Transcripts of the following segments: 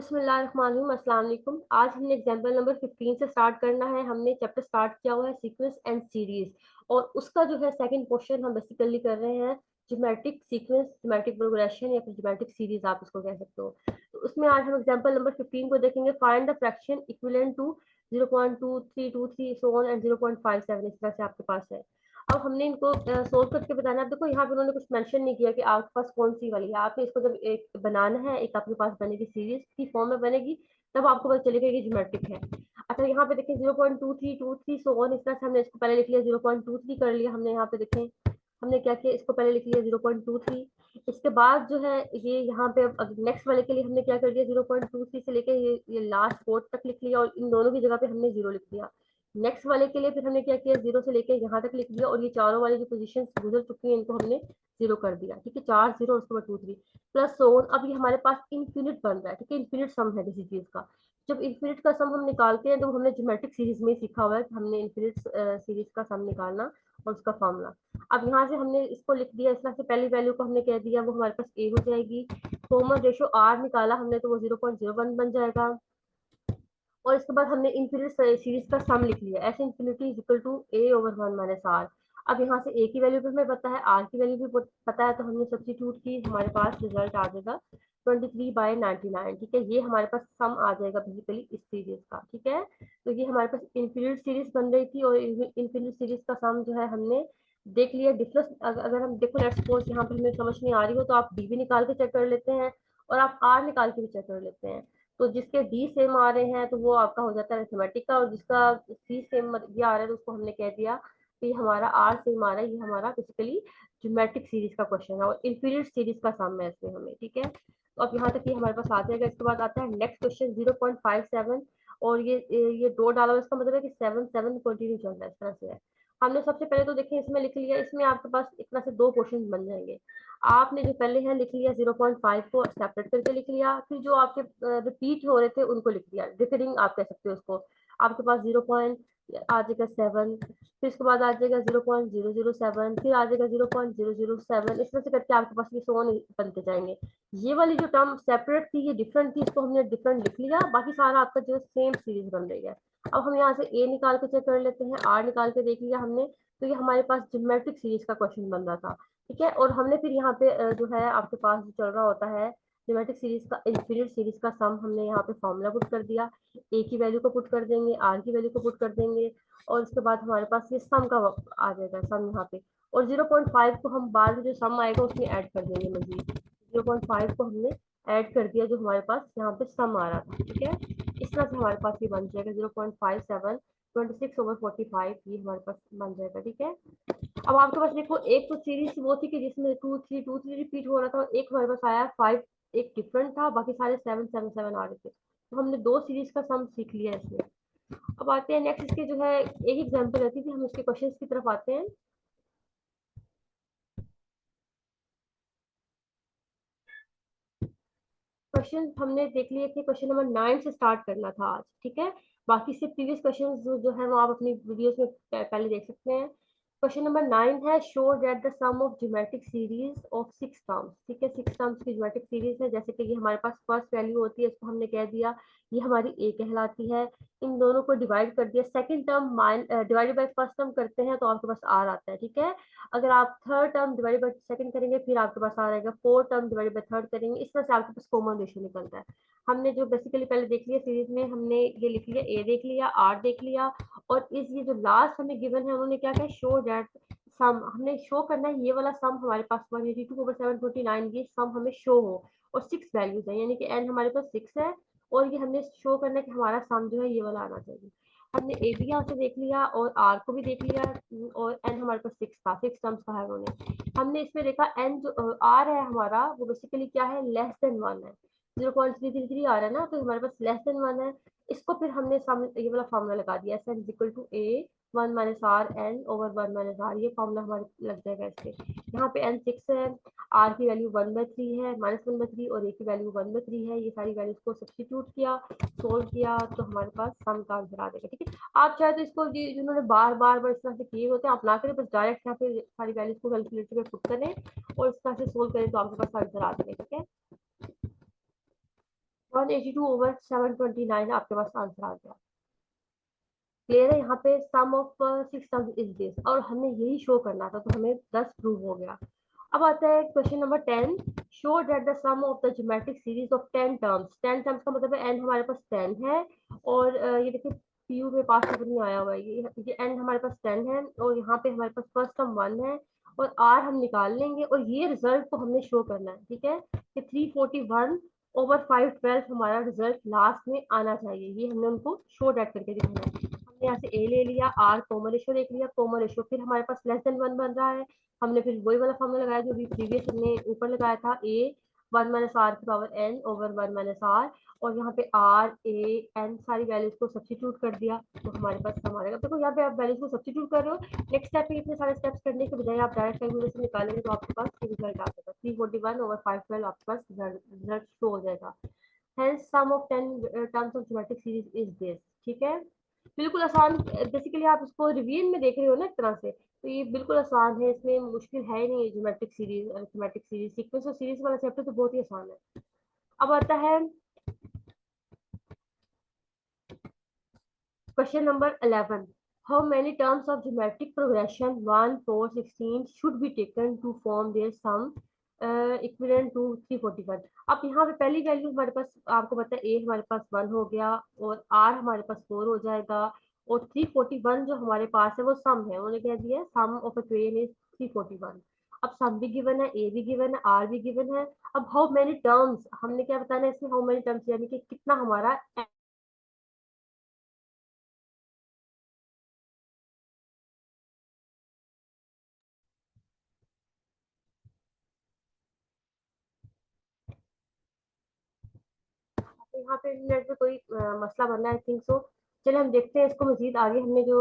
बिस्मिल्लाहिर्रहमानिर्रहीम, अस्सलाम वालेकुम। आज हमने एग्जाम्पल नंबर 15 से स्टार्ट करना है। हमने चैप्टर स्टार्ट किया हुआ है सीक्वेंस एंड सीरीज और उसका जो है सेकंड क्वेश्चन हम बेसिकली कर रहे हैं ज्योमेट्रिक सीक्वेंस, ज्योमेट्रिक प्रोग्रेशन या फिर ज्योमेट्रिक सीरीज आप इसको कह सकते हो। तो उसमें आज हम एग्जाम्पल नंबर 15 को देखेंगे। Find the fraction equivalent to 0.2323 so on and 0.57 इस तरह से आपके पास है। अब हमने इनको सोल्व करके बताना है। देखो यहाँ पे उन्होंने कुछ मेंशन नहीं किया कि आपके पास कौन सी वाली है। आपने इसको जब एक बनाना है, एक आपके पास बनेगी सीरीज की फॉर्म में बनेगी, तब आपको पता चलेगा ये ज्योमेट्रिक है। अच्छा यहाँ पे देखें 0.2323 सो ऑन, इस तरह से हमने इसको पहले लिख लिया, 0.23 कर लिया हमने। यहाँ पे देखें हमने क्या किया, इसको पहले लिख लिया 0.23। इसके बाद जो है ये यहाँ पे अब नेक्स्ट वाले के लिए हमने क्या कर दिया, 0.23 से लेके ये लास्ट फोर्थ तक लिख लिया और इन दोनों की जगह पे हमने जीरो लिख दिया। नेक्स्ट वाले के लिए फिर हमने क्या किया, जीरो से लेके यहाँ तक लिख दिया और ये चारों वाली जो पोजीशन गुजर चुकी हैं इनको हमने जीरो कर दिया। ठीक है, चार जीरो उसके बाद two three plus so on. अब ये हमारे पास इन्फिनिट बन रहा है। ठीक है, इन्फिनिट सम है किसी चीज का। जब इन्फिनिट का सम हम निकालते हैं तो हमने ज्योमेट्रिक सीरीज में सीखा हुआ है कि हमने इन्फिनिट सीरीज का सम निकालना और उसका फॉर्मूला। अब यहाँ से हमने इसको लिख दिया, इस तरह से पहली वैल्यू को हमने कह दिया वो हमारे पास ए हो जाएगी। कॉमन रेशो आर निकाला हमने तो वो 0.01 बन जाएगा। और इसके बाद हमने इन्फिनिट सीरीज का सम लिख लिया, S infinity is equal to A over one minus R. अब यहाँ से ए की वैल्यू भी हमें पता है, आर की वैल्यू भी पता है, तो हमने सब्स्टिट्यूट की, हमारे पास रिजल्ट आ जाएगा 23/99। ठीक है, ये हमारे पास सम आ जाएगा बेसिकली इस सीरीज का। ठीक है, तो ये हमारे पास इन्फिनिट सीरीज बन रही थी और इन्फिनिट सीरीज का सम जो है हमने देख लिया। डिफरेंस अगर हम देखो, लेट्स सपोज यहाँ पे हमें समझ नहीं आ रही हो तो आप डी भी निकाल के चेक कर लेते हैं और आप आर निकाल के भी चेक कर लेते हैं। तो जिसके डी सेम आ रहे हैं तो वो आपका हो जाता है अरिथमेटिक का, और जिसका सी सेम ये आ रहा है तो उसको हमने कह दिया कि हमारा आर सेम आ रहा है, ये हमारा बेसिकली ज्योमेट्रिक सीरीज का क्वेश्चन है और इन्फिनिट सीरीज का सम है इसमें हमें। ठीक है, तो अब यहाँ तक ये हमारे पास आ जाएगा। इसके बाद आता है नेक्स्ट क्वेश्चन 0.57 और ये दो डाला हुआ, इसका मतलब है कि 7 7 कंटिन्यू चल रहा है, इस तरह से है। हमने सबसे पहले तो देखिए इसमें लिख लिया, इसमें आपके पास एक तरह से दो क्वेश्चन बन जाएंगे। आपने जो पहले है लिख लिया 0.5 को सेपरेट करके लिख लिया, फिर जो आपके रिपीट हो रहे थे उनको लिख लिया, डिफरिंग आप कह सकते हो उसको। आपके पास 0. आ जाएगा 7, फिर इसके बाद आ जाएगा 0.007, फिर आ जाएगा 0.007, इस तरह से करके आपके पास ये सोन बनते जाएंगे। ये वाली जो टर्म सेपरेट थी ये डिफरेंट थी, इसको हमने डिफरेंट लिख लिया, बाकी सारा आपका जो सेम सीरीज बन रही है। अब हम यहाँ से ए निकाल के चेक कर लेते हैं, आर निकाल के देख लिया हमने, तो ये हमारे पास ज्योमेट्रिक सीरीज का क्वेश्चन बन रहा था। ठीक है, और हमने फिर यहाँ पे जो है आपके पास जो चल रहा होता है ज्योमेट्रिक सीरीज का, इन्फिनिट सीरीज का सम हमने यहाँ पे फॉर्मूला पुट कर दिया। ए की वैल्यू को पुट कर देंगे, आर की वैल्यू को पुट कर देंगे और उसके बाद हमारे पास ये सम का आ जाएगा सम यहाँ पे। और 0.5 को हम बाद में जो सम आएगा उसमें ऐड कर देंगे मजीद। 0.5 को हमने ऐड कर दिया जो हमारे पास यहाँ पे सम आ रहा था। ठीक है, इस तरह से हमारे पास ये बन जाएगा 0.57 26/45, ये हमारे पास बन जाएगा। ठीक है, अब आपके पास देखो एक तो सीरीज वो थी कि जिसमें टू थ्री रिपीट हो रहा था और एक हमारे पास आया फाइव, एक डिफरेंट था, बाकी सारे 7 7 7 आ रहे थे। तो हमने दो सीरीज का सम सीख लिया इसमें। अब आते हैं नेक्स्ट, इसके जो है एक एग्जांपल रहती थी, हम इसके क्वेश्चंस की तरफ आते हैं। क्वेश्चन हमने देख लिए थे, क्वेश्चन नंबर 9 से स्टार्ट करना था आज। ठीक है, बाकी से प्रीवियस क्वेश्चन जो है वो आप अपनी वीडियोस में पहले देख सकते हैं। क्वेश्चन नंबर 9 है, show that the sum of geometric series of six terms. ठीक है, सिक्स टर्म्स की ज्योमेट्रिक सीरीज है, जैसे कि ये हमारे पास फर्स्ट वैल्यू होती है, इसको हमने कह दिया ये हमारी ए कहलाती है। इन दोनों को डिवाइड कर दिया, second term divided by first term करते हैं तो आपके पास आर आता है। ठीक है, अगर आप third term divided by second करेंगे फिर आपके पास आ जाएगा, fourth term divided by third करेंगे, इस तरह से आपके पास कॉमन रेशियो निकलता है। हमने जो बेसिकली पहले देख लिया सीरीज में, हमने ये लिख लिया, ए देख लिया, आर देख लिया और इस ये जो लास्ट हमें गिवन है उन्होंने क्या कहा, शो दैट सम, हमने शो करना है ये वाला सम हमारे पास 182/749 ये सम हमें शो हो और सिक्स वैल्यूज है, यानी कि एन हमारे पास सिक्स है और ये हमने शो करना है कि हमारा सम जो है ये वाला आना चाहिए। हमने ए भी यहाँ से देख लिया और आर को भी देख लिया और एन हमारे पास सिक्स था, सिक्स टर्म्स का है उन्होंने। हमने इसमें देखा एन जो आर है हमारा वो बेसिकली क्या है, लेस देन वन है, 0.333 आ रहा है ना, तो हमारे पास लेस देन वन है। इसको फिर हमने सामने ये वाला फॉर्मूला लगा दिया, S N equal to A one minus R N over one minus R, ये फॉर्मूला हमारे लग जाएगा इससे। यहाँ पे एन सिक्स है, आर की वैल्यू 1/3 है, -1/3 और ए की वैल्यू 1/3 है, ये सारी वैल्यूज को सब्स्टिट्यूट किया, सोल्व किया तो हमारे पास सम का आंसर आ जाएगा। ठीक है, आप चाहे तो इसको जिन्होंने बार बार बार इस तरह से किए होते हैं आप ना करें, बस डायरेक्ट यहाँ पे सारी वैल्यूज को कैलकुलेटर में पुट करें और इस तरह से सोल्व करें तो आपके पास आंसर आ जाएगा। ठीक है, 182 ओवर 729 आपके पास आंसर आ गया। क्लियर है? यहाँ पे sum of six terms is this, और हमें यही शो करना था, तो हमें 10 प्रूव हो गया। अब आता है question number 10। Show that the sum of the geometric series of 10 terms, 10 terms का मतलब है एन हमारे पास 10 है, और ये देखिए पीयू में पास पेपर नहीं आया हुआ है, ये एन हमारे पास 10 है, और यहाँ पे हमारे पास फर्स्ट टर्म 1 है, और आर हम निकाल लेंगे, और ये रिजल्ट को हमने शो करना है। ठीक है, कि 341 ओवर 512 हमारा रिजल्ट लास्ट में आना चाहिए, ये हमने उनको शो डेट करके दिखाना है। हमने यहाँ से ए ले लिया, आर कॉमन रेशियो देख लिया, कॉमन रेशियो फिर हमारे पास लेस देन 1 बन रहा है, हमने फिर वही वाला फॉर्मूला लगाया जो भी प्रीवियस हमने ऊपर लगाया था, ए 1 - r⁻n/1 - r, और यहाँ पे आर ए एन सारी वैल्यूज को सब्स्टिट्यूट कर दिया, तो हमारे पास सम आ जाएगा। देखो यहाँ पे आप वैल्यूज को सब्स्टिट्यूट कर रहे हो, नेक्स्ट स्टेप में इतने सारे स्टेप्स करने के बजाय आप डायरेक्ट कैलकुलेशन निकालेंगे तो आपके पास रिजल्ट आ जाएगा, 341 ओवर 512 आपके पास रिजल्ट शो हो जाएगा। Hence sum of 10 terms of geometric series is this। ठीक है, बिल्कुल आसान। बेसिकली आप इसको रिवीजन में देख रहे हो ना एक तरह से, तो ये बिल्कुल आसान है, इसमें मुश्किल है ही नहीं। Geometric series, arithmetic series, sequence और सीरीज वाला चैप्टर तो बहुत ही आसान है। अब आता है क्वेश्चन नंबर 11। How many terms of geometric progression 1 4 16 should be taken to form their sum equivalent to 341। अब यहाँ पे पहली वैल्यू हमारे पास आपको पता है, ए हमारे पास 1 हो गया, और आर हमारे पास 4 हो जाएगा, और 341 जो हमारे पास है वो सम है, उन्होंने कह दिया सम ऑफ अ ट्वेन इज 341। अब सम भी गिवन है, ए भी गिवन है, आर भी गिवन है। अब हाउ मेनी टर्म्स हमने क्या बताना है इसमें, हाउ मेनी टर्म्स यानी कि कितना हमारा, तो यहाँ पे इंटरनेट पे कोई मसला बन रहा है, आई थिंक सो। चलिए हम देखते हैं इसको मजीद आगे, हमने जो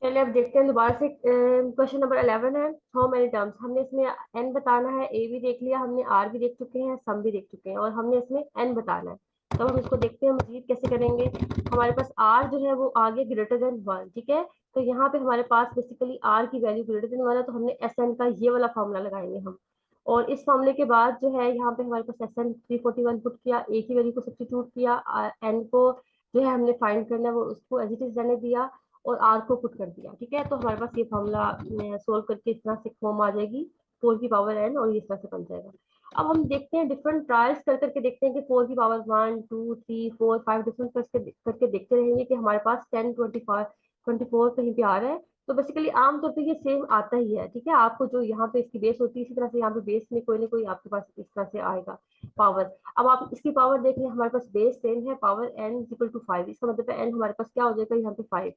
चलिए अब देखते हैं दोबारा से। क्वेश्चन नंबर 11 है, हाउ मेनी टर्म्स। हमने इसमें एन बताना है, ए भी देख लिया हमने, आर भी देख चुके हैं, सम भी देख चुके हैं, और हमने इसमें एन बताना है। तो हम इसको देखते हैं मजीद कैसे करेंगे। हमारे पास आर जो है वो आगे ग्रेटर देन 1। ठीक है, तो यहाँ पे हमारे पास बेसिकली आर की वैल्यू ग्रेटर देन 1 है, तो हमने एस एन का ये वाला फॉर्मूला लगाएंगे हम। और इस फॉर्मूले के बाद जो है यहाँ पे हमारे पास एस एन 341 पुट किया, ए की वैल्यू को सब्स्टिट्यूट किया, एन को जो है हमने फाइंड करना है वो उसको एज इट इज रहने दिया, और आर को पुट कर दिया। ठीक है, तो हमारे पास ये फॉर्मूला सोल्व करके इस तरह से फॉर्म आ जाएगी 4 की पावर n, और ये इस तरह से बन जाएगा। अब हम देखते हैं डिफरेंट ट्रायल्स कर करके देखते हैं कि 4 की पावर 1 2 3 4 5 डिफरेंट करके देखते रहेंगे कि हमारे पास 10 25 24 कहीं पे आ रहा है। तो बेसिकली आमतौर पे ये सेम आता ही है। ठीक है, आपको जो यहाँ पे इसकी बेस होती है, इसी तरह से यहाँ पे बेस में कोई ना कोई आपके पास इस तरह से आएगा पावर। अब आप इसकी पावर देख रहे हैं, हमारे पास बेस सेम है, पावर n इक्वल टू 5, इसका मतलब है n हमारे पास क्या हो जाएगा यहाँ पे 5।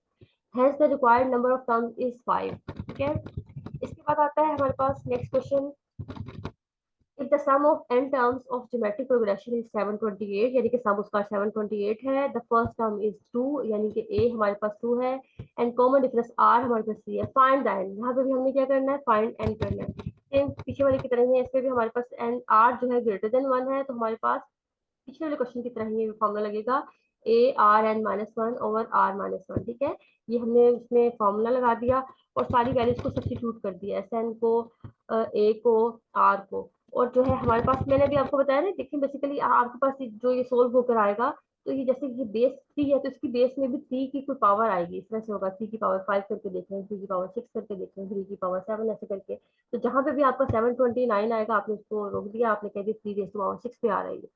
Hence the required number of terms is 5। ठीक है, इसके बाद आता है हमारे पास next question. If the sum of n terms of geometric progression is 728, यानी कि सम उसका 728 है, the first term is 2, यानी कि a हमारे पास 2 है, and common difference r हमारे पास 3 है। फाइंड द n, यहाँ पे भी हमने क्या करना है, फाइंड n करना है। सेम पीछे वाले की तरह ही है, इसमें भी हमारे पास n r जो है ग्रेटर देन 1 है, तो हमारे पास पिछले वाले क्वेश्चन की तरह ही फॉर्मूला लगेगा, a r n - 1 over r - 1। ठीक है, ये हमने उसमें फॉर्मूला लगा दिया, और सारी वैल्यूज को सब्स्टिट्यूट कर दिया, एस एन को, ए को, आर को, और जो है हमारे पास मैंने भी आपको बताया ना, देखिए बेसिकली आपके पास जो ये सोल्व होकर आएगा, तो ये जैसे ये बेस 3 है, तो इसकी बेस में भी 3 की कोई पावर आएगी, इस तरह से होगा 3 की पावर 5 करके देखें, 3 की पावर 6 करके देखें, 3 की पावर 7 ऐसे करके। तो जहां पे भी आपका 729 आएगा, आपने उसको रोक दिया, आपने कह दिया 3 रेज़ टू पावर 6 पे आ रही है।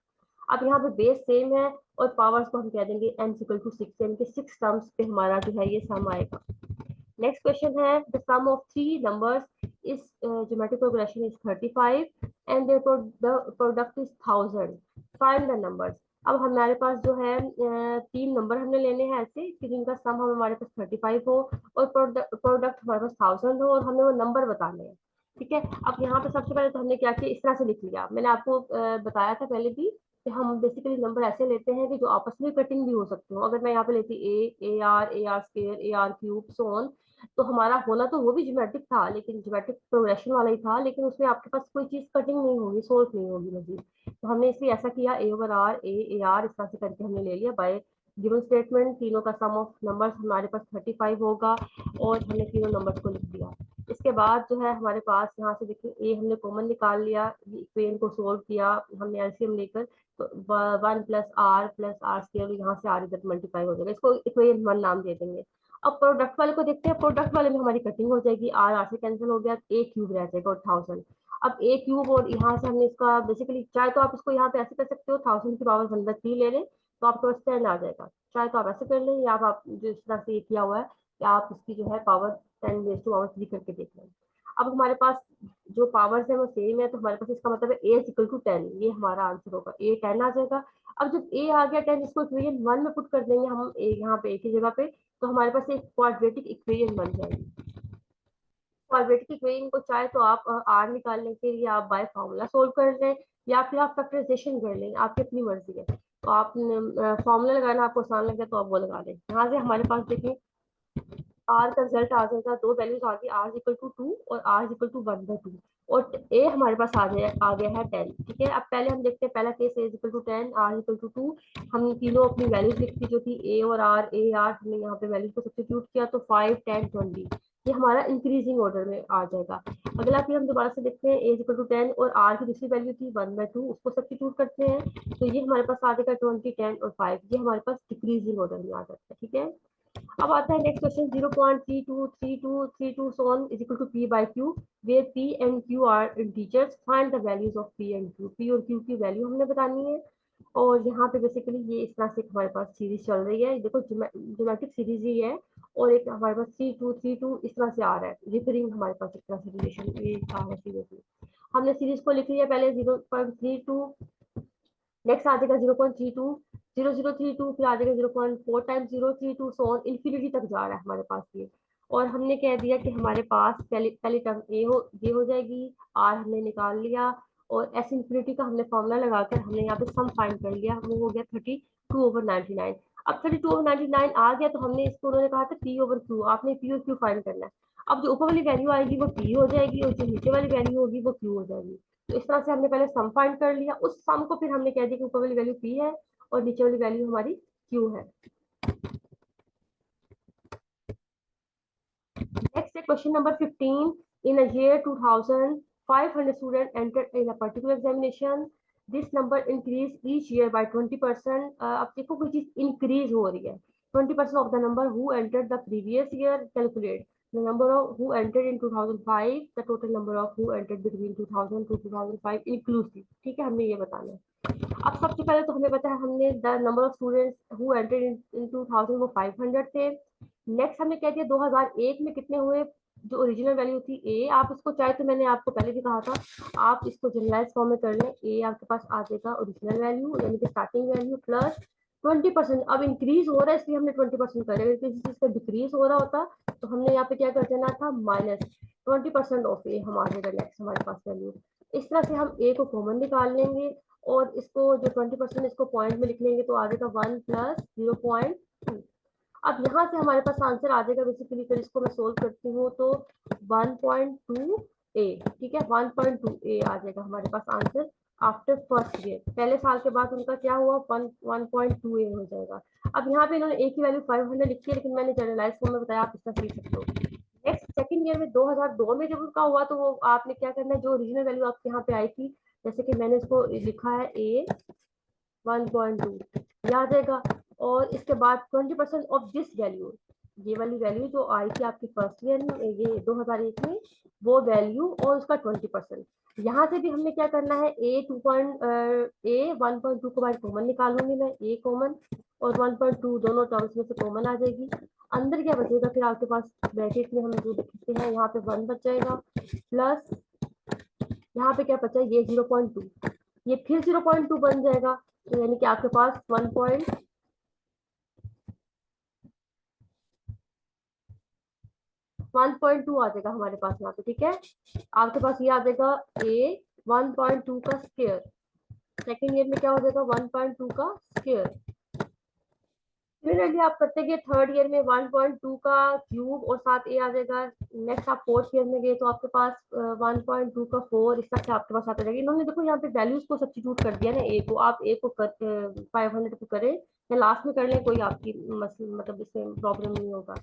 अब यहाँ पे बेस सेम है, और पावर्स को हम कह देंगे n इक्वल टू 6, यानी कि 6 टर्म्स पे हमारा जो है ये सम आएगा। नेक्स्ट क्वेश्चन है, the sum of 3 numbers is geometric progression is 35 and the product is 1000। Find the numbers. अब हमारे पास जो है 3 नंबर हमने लेने हैं ऐसे कि जिनका सम हमारे पास 35 हो, और प्रोडक्ट हमारे पास 1000 हो, और हमें वो नंबर बताने हैं। ठीक है। अब यहाँ पे सबसे पहले तो हमने क्या किया, इस तरह से लिख लिया। मैंने आपको बताया था पहले भी कि हम बेसिकली नंबर ऐसे लेते हैं कि जो आपस में कटिंग भी हो सकते हो। अगर मैं यहाँ पे लेती A R square, A R cube, so on, तो हमारा होना तो वो भी ज्योमेट्रिक था, लेकिन ज्योमेट्रिक प्रोग्रेशन वाला ही था, लेकिन उसमें आपके पास कोई चीज कटिंग नहीं होगी, सोल्व नहीं होगी मजीद। तो हमने इसलिए ऐसा किया, ए ओवर आर, ए आर, इस तरह से करके हमने ले लिया बाय गिवन स्टेटमेंट। तीनों का सम ऑफ नंबर्स हमारे पास 35 होगा, और हमने तीनों नंबर्स को लिख दिया। इसके बाद जो है हमारे पास यहाँ से देखिए ए हमने कॉमन निकाल लिया, इक्वेशन को सोल्व किया हमने एलसीएम लेकर, तो 1 प्लस आर स्क्वायर, यहाँ से आर इधर मल्टीप्लाई हो जाएगा, इसको इक्वेशन 1 नाम दे देंगे। अब प्रोडक्ट वाले को देखते हैं, प्रोडक्ट वाले में हमारी कटिंग हो जाएगी, आर आर से कैंसिल हो गया, ए क्यूब रह जाएगा और 1000। अब ए क्यूब, और यहाँ से हमने इसका बेसिकली, चाहे तो आप इसको यहाँ पे ऐसे कर सकते हो, 1000 की पावर 1/3 ले लें तो आपके पास 10 आ जाएगा। चाहे तो आप ऐसे कर लें, या आप जो इस तरह से किया हुआ है कि आप इसकी जो है पावर 10 रेज़ टू पावर 3 करके देख लें। अब हमारे पास जो पावर्स है वो सेम है, तो हमारे पास इसका मतलब है ए इज इक्वल टू 10, ये हमारा आंसर होगा, ए 10 आ जाएगा। अब जब ए आ गया 10, इसको इक्वेशन 1 में पुट कर देंगे हम, ए यहाँ पे ए की जगह पे, तो हमारे पास एक क्वाड्रेटिक इक्वेशन बन जाएगी। क्वाड्रेटिक इक्वेशन को चाहे तो आप आर निकालने के लिए आप बाय फार्मूला सोल्व कर लें, या फिर आप फैक्टराइजेशन कर लें, आपकी अपनी मर्जी है। तो आप फार्मूला लगाना आपको आसान लगे तो आप वो लगा लें। यहाँ से हमारे पास देखिए आर का रिजल्ट आ जाएगा, दो वैल्यूज आ गई, आर इक्वल टू 2 और आर इक्वल टू 1/2, और ए हमारे पास आ गया है 10। ठीक है, अब पहले हम देखते हैं, पहला case A equal to 10, R equal to 2। हम तीनों अपनी वैल्यूज लिखती जो थी, ए आर हमने यहाँ पे वैल्यूज को सब्स्टिट्यूट किया, तो 5 10 20 ये हमारा इंक्रीजिंग ऑर्डर में आ जाएगा। अगला फिर हम दोबारा से देखते हैं, ए इक्वल टू 10 और आर की दूसरी वैल्यू थी 1/2, उसको सब्स्टिट्यूट करते हैं, तो ये हमारे पास आ जाएगा 20 10 और 5, ये हमारे पास डिक्रीजिंग ऑर्डर में आ जाता है। ठीक है, अब आता है next question, 0.323232 so on is equal to p by q, where p and q are integers, find the values of p and q। p और q की वैल्यू हमने बतानी है, और यहाँ पे बेसिकली ये इस तरह से हमारे पास सीरीज चल रही है, देखो ज्योमेट्रिक सीरीज ही है, और एक हमारे पास 3232 इस तरह से आ रहा है, रिकरिंग हमारे पास इस तरह से रिलेशन ये आ रहा है सीरीज। हमने सीरीज को लिख लिया पहले 0.32, नेक्स्ट आ जाएगा 0.32, 0032, फिर आ जाएगा 0.4 टाइम्स 032, सो ऑन इन्फिनिटी तक जा रहा है हमारे पास ये। और हमने कह दिया कि हमारे पास पहली पहली टर्म ये हो जाएगी, आर हमने निकाल लिया, और एस इन्फिनिटी का हमने फॉर्मूला लगाकर हमने यहाँ पे सम फाइंड कर लिया, वो हो गया 32/99। अब 32/99 आ गया, तो हमने इसको, उन्होंने कहा था पी ओवर क्यू, आपने पी और क्यू फाइंड करना है। अब जो ऊपर वाली वैल्यू आएगी वो पी हो जाएगी, और जो नीचे वाली वैल्यू होगी वो क्यू हो जाएगी। तो इस तरह से हमने पहले सम फाइंड कर लिया, उस सम को फिर हमने कह दिया कि ऊपर वाली वैल्यू पी है और नीचे वाली वैल्यू हमारी क्यू है। नेक्स्ट है question number 15, in a year 2000 500 student entered in a particular examination, this number increase each year by 20%। अब देखो कोई चीज इंक्रीज हो रही है, 20% of the number who entered the previous year, calculate the number of who entered in 2005, the total number of who entered between 2000 to 2005 inclusive। ठीक है, हमने ये बताना है। अब सबसे पहले तो हमें पता है, हमने the number of students who entered in 2000 वो 500 थे। नेक्स्ट हमने कह दिया 2001 में कितने हुए, जो ओरिजिनल वैल्यू थी ए, आप इसको चाहे तो मैंने आपको पहले भी कहा था, आप इसको जनरलाइज फॉर्म में कर लें, ए आपके पास आ जाएगा ओरिजिनल वैल्यू यानी कि स्टार्टिंग वैल्यू प्लस 20%। अब इंक्रीज हो रहा है इसलिए हमने 20% कर लिया, किसी चीज का डिक्रीज हो रहा होता तो हमने यहाँ पे क्या कर देना था, -20% ऑफ ए हम आ जाएगा नेक्स्ट हमारे पास वैल्यू। इस तरह से हम ए को कॉमन निकाल लेंगे, और इसको जो 20% इसको पॉइंट में लिख लेंगे, तो आ जाएगा 1 + 0.2। अब यहाँ से हमारे पास आंसर आ जाएगा बेसिकली, फिर इसको मैं सोल्व करती हूँ तो 1.2 ए, ठीक है, 1.2 ए आ जाएगा हमारे पास आंसर आफ्टर फर्स्ट ईयर, पहले साल के बाद उनका क्या हुआ, 1.2 ए हो जाएगा। अब यहाँ पे इन्होंने ए की वैल्यू 500 लिखी है, लेकिन मैंने जनरलाइज फॉर्म में बताया, आप इसका सीख सकते हो। नेक्स्ट सेकंड ईयर में 2002 में जब उनका हुआ, तो वो आपने क्या करना है, जो ओरिजिनल वैल्यू आपके यहाँ पे आई थी, जैसे कि मैंने इसको लिखा है ए 1.2, ये आ जाएगा, और इसके बाद 20% ऑफ दिस वैल्यू, ये वाली वैल्यू जो आई थी आपकी फर्स्ट ईयर में, ये 2001 में, वो वैल्यू और उसका 20%। यहाँ से भी हमने क्या करना है, ए 1.2 को बाहर कॉमन निकालूंगी मैं, ए कॉमन और 1.2 दोनों टर्म्स में से कॉमन आ जाएगी, अंदर क्या बचेगा, फिर आपके पास ब्रैकेट में हम जो लिखते हैं, यहाँ पे 1 बच जाएगा, प्लस यहाँ पे क्या बचा, ये 0.2, ये फिर 0.2 बन जाएगा, तो यानी कि आपके पास 1 1.2 आ जाएगा हमारे पास यहाँ पे, ठीक है। आपके पास ये आ जाएगा a 1.2 का स्क्वायर, सेकेंड ईयर में क्या हो जाएगा 1.2 का स्क्वायर। सिमिलरली आप करते हैं थर्ड ईयर में 1.2 का क्यूब और साथ ए आ जाएगा। नेक्स्ट आप फोर्थ ईयर में गए तो आपके पास 1.2 का 4, इस तरह से आपके पास आता जाएगा। इन्होंने देखो यहाँ पे वैल्यूज को सब्स्टिट्यूट कर दिया ना, ए को आप ए को 500 को करें या लास्ट में कर लें, कोई आपकी मतलब इसमें प्रॉब्लम नहीं होगा।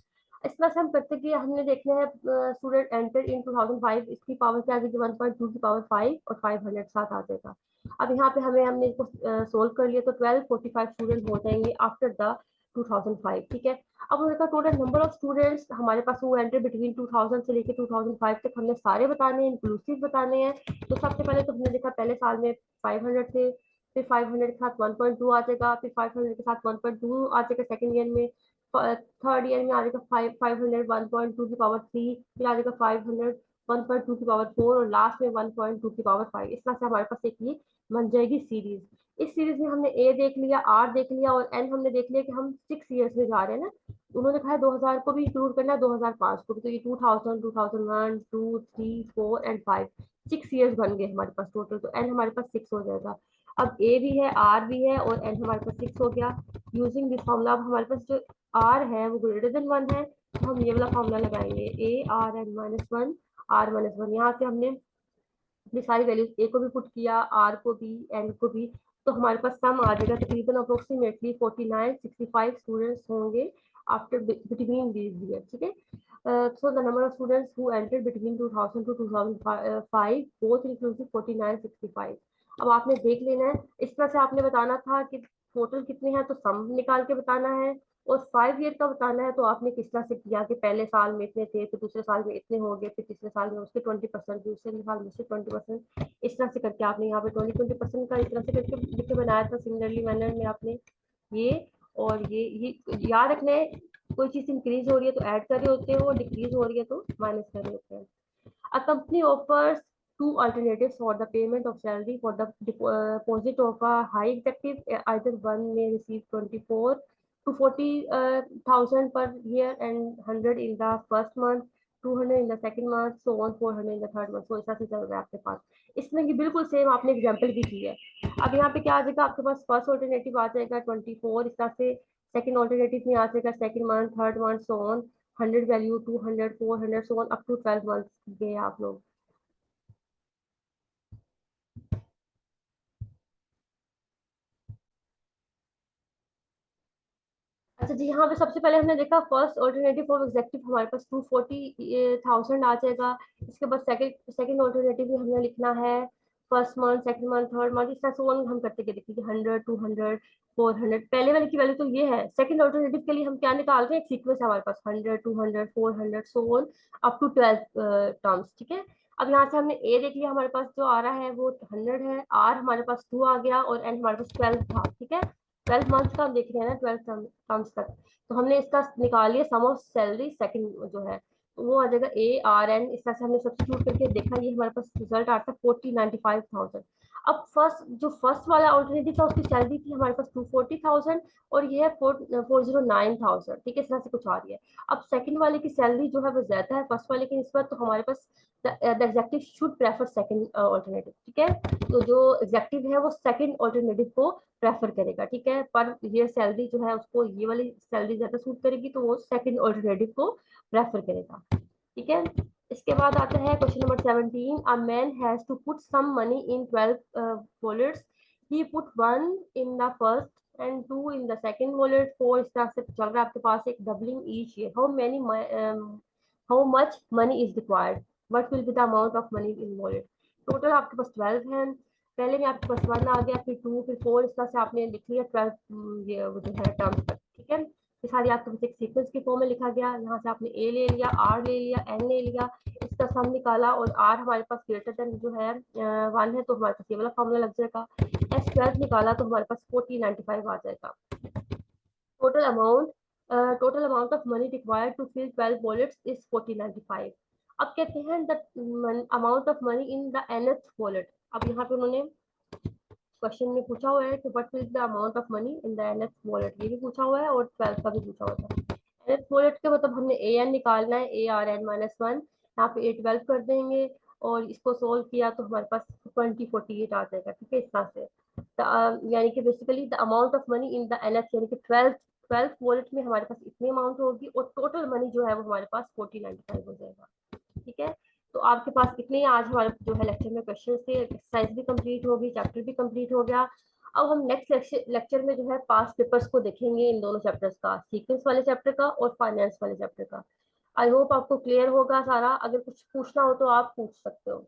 इस तरह से हम करते कि हमने देखना है स्टूडेंट एंटर इन 2005, इसकी पावर क्या आ जाएगी 1.2 की पावर 5 और 500 साथ आ जाएगा। अब यहाँ पे हमने इसको सोल्व कर लिया तो 1245 स्टूडेंट हो जाएंगे आफ्टर द 2005, ठीक है। अब उनका टोटल नंबर ऑफ स्टूडेंट्स हमारे पास वो एंटर बिटवीन 2000 से लेके 2005 तक हमने सारे बताने हैं, इंक्लूसिव बताने हैं। तो सबसे पहले तो हमने देखा पहले साल में 500 थे, फिर 500 के साथ 1.2 आ जाएगा, फिर 500 के साथ 1.2 आ जाएगा सेकंड ईयर में, थर्ड ईयर में आ जाएगा 500 1.2 की पावर 3, फिर आ जाएगा 500 1.2 की पावर 4 और लास्ट में 1.2 की पावर 5। इस तरह से हमारे पास एक ये बन जाएगी सीरीज। इस सीरीज में हमने ए देख लिया, आर देख लिया और एन हमने देख लिया कि हम 6 ईयर्स में जा रहे हैं ना। उन्होंने कहा है 2000 को भी इंक्लूड करना है, 2005 को भी, तो ये 2000 2001 2 3 4 एंड 5 6 ईयर्स बन गए हमारे पास टोटल। तो एन हमारे पास 6 हो जाएगा। अब ए भी है, आर भी है और एन हमारे पास 6 हो गया। यूजिंग दिस फॉर्मूला अब हमारे पास जो आर है वो ग्रेटर देन 1 है, तो हम ये वाला फॉर्मूला लगाएंगे ए आर एन -1 आर -1। यहाँ से हमने अपनी सारी वैल्यूज ए को भी पुट किया, आर को भी, एन को भी, तो हमारे पास सम आ जाएगा तकरीबन अप्रोक्सीमेटली 4965 स्टूडेंट्स होंगे आफ्टर बिटवीन दीज ईयर, ठीक है। So the number of students who entered between 2000 to 2005 both inclusive 4965। अब आपने देख लेना है, इस तरह से आपने बताना था कि टोटल कितने हैं तो सम निकाल के बताना है, और 5 ईयर का बताना है तो आपने किस तरह से किया कि पहले साल में इतने थे, फिर दूसरे साल में इतने हो गए, फिर तीसरे साल में उसके 20%, दूसरे साल में उसके 20%, इस तरह से करके आपने यहाँ पे 20% का इस तरह से करके लिख के बनाया था सिमिलरली मैनर में आपने ये। और ये याद रखना है, कोई चीज इंक्रीज हो रही है तो ऐड कर रहे होते हो, डिक्रीज हो रही है तो माइनस कर रहे होते हैं। A company offers two alternatives for the payment of salary for the deposit of a high executive. Either one may receive 24 to 40,000 per year and 100 in the first month, 200 in the second month, so on 400 in the third month। So ऐसा से चल रहा है आपके पास। इसमें की बिल्कुल same आपने एग्जाम्पल भी की है। अब यहाँ पे क्या आ जाएगा आपके पास, फर्स्ट ऑल्टरनेटिव आ जाएगा 24, इस तरह से सेकंड ऑल्टरनेटिव में आ जाएगा second month, third month, so on 100 value, 200, 400, so on up to 12 months गए आप लोग। अच्छा जी, यहाँ पे सबसे पहले हमने देखा फर्स्ट ऑल्टरनेटिव फॉर एग्जेक्टिव हमारे पास 240,000 आ जाएगा। इसके बाद सेकंड ऑल्टरनेटिव में हमने लिखना है first month, second month, third month, इस तरह से वन हम करते देखिए 100 200 400। पहले वाले की वैल्यू तो ये है, सेकंड ऑल्टरनेटिव के लिए हम क्या निकाल रहे हैं, एक सीक्वेंस है हमारे पास 100 200 400 so on up to 12 terms, ठीक है। अब यहाँ से हमने ए देख लिया, हमारे पास जो आ रहा है वो 100 है, आर हमारे पास 2 आ गया और एन हमारे पास 12 था, ठीक है। 12 मंथ का हम देख रहे हैं ना, 12 टर्म्स तक। तो हमने इसका निकाल लिया सम ऑफ सैलरी सेकंड जो है, तो वो आ जाएगा ए आर एन। इस तरह से हमने सब्स्टिट्यूट करके देखा, ये हमारे पास रिजल्ट आता है 40,95,000। अब फर्स्ट वाला ऑल्टरनेटिव था उसकी सैलरी थी हमारे पास 240,000 और ये है 409,000, ठीक है, इस तरह से कुछ आ रही है। अब सेकंड वाले की सैलरी जो है वो ज्यादा है फर्स्ट वाले की निस्बत, तो हमारे पास the executive should prefer second alternative, ठीक है। तो जो एग्जेक्टिव है वो सेकंड ऑल्टरनेटिव को प्रेफर करेगा, ठीक है। पर ये सैलरी जो है उसको ये वाली सैलरी ज्यादा सूट करेगी तो वो सेकंड ऑल्टरनेटिव को प्रेफर करेगा, ठीक है। इसके बाद आता है question number 17। A man has to put some money in 12 wallets. He put one in the first and two in the second wallet. Four, इस तरह से चल रहा है आपके पास एक doubling each year. How much money is required, what will be the amount of money in wallet. Total आपके पास 12 है, पहले में आपके पास 1 आ गया, फिर 2, फिर 4, इस तरह से आपने लिख लिया 12 ये वो जो है टर्म्स तक, ठीक है। ये सारी आपके पास एक सीक्वेंस के फॉर्म में लिखा गया। यहाँ से आपने ए ले लिया, आर ले लिया, एन ले लिया, इसका सम निकाला और आर हमारे पास ग्रेटर देन जो है 1 है तो हमारे पास ये वाला फॉर्मूला लग जाएगा। एस 12 निकाला तो हमारे पास 4095 आ जाएगा। Total amount total amount of money required to fill 12 wallets is 4095। अब कहते हैं the amount of money in the nth wallet. अब यहाँ पे उन्होंने क्वेश्चन में पूछा हुआ है कि what is the amount of money in the nth wallet, ये भी पूछा हुआ है और 12 का भी पूछा हुआ है। वॉलेट के मतलब हमने ए एन निकालना है, ए आर एन -1, यहाँ पे ए 12 कर देंगे और इसको सोल्व किया तो हमारे पास 2048 आ जाएगा। ठीक है, इस तरह से यानी कि basically the amount of money in the N F, यानी कि 12th वॉलेट में हमारे पास इतनी अमाउंट होगी और टोटल मनी जो है वो हमारे पास 4095 हो जाएगा। ठीक है, तो आपके पास इतने ही आज हमारे जो है लेक्चर में क्वेश्चन थे, एक्सरसाइज भी कंप्लीट होगी, चैप्टर भी कंप्लीट हो गया। अब हम नेक्स्ट लेक्चर में जो है पास्ट पेपर्स को देखेंगे, इन दोनों चैप्टर्स का, सीक्वेंस वाले चैप्टर का और फाइनेंस वाले चैप्टर का। आई होप आपको क्लियर होगा सारा। अगर कुछ पूछना हो तो आप पूछ सकते हो।